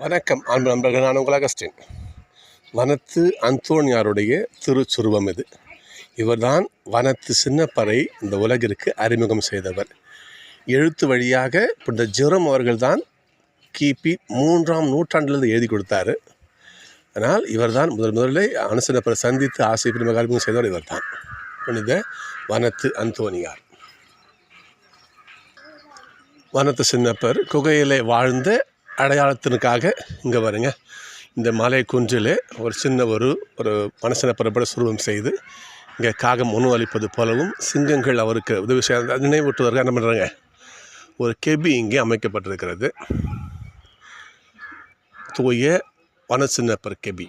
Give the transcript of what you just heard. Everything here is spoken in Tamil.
வணக்கம் அன்பு நண்பர்கள், நான் உங்கள் அகஸ்டின். வனத்து அந்தோணியாருடைய திருச்சுருவம் இது. இவர்தான் வனத்து சின்னப்பரை இந்த உலகிற்கு அறிமுகம் செய்தவர். எழுத்து வழியாக புனித ஜெரோம் அவர்கள்தான் கிபி 3ஆம் நூற்றாண்டிலிருந்து எழுதி கொடுத்தாரு. ஆனால் இவர்தான் முதலில் அனுசின்னப்பரை சந்தித்து ஆசை பிரிமக அறிமுகம் செய்தவர் இவர்தான், புனித வனத்து அந்தோணியார். வனத்து சின்னப்பர் குகையிலே வாழ்ந்த அடையாளத்தினுக்காக இங்கே வருங்க. இந்த மலை குன்றில் ஒரு சின்ன ஒரு மனசினப்பரப்பட சுருவம் செய்து இங்கே காகம் உணவு அளிப்பது போலவும் சிங்கங்கள் அவருக்கு உதவி செய்ய நினைவூட்டுவதற்கு என்ன பண்ணுறாங்க, ஒரு கெபி இங்கே அமைக்கப்பட்டிருக்கிறது. தூய வனசின்னப்பர் கெபி.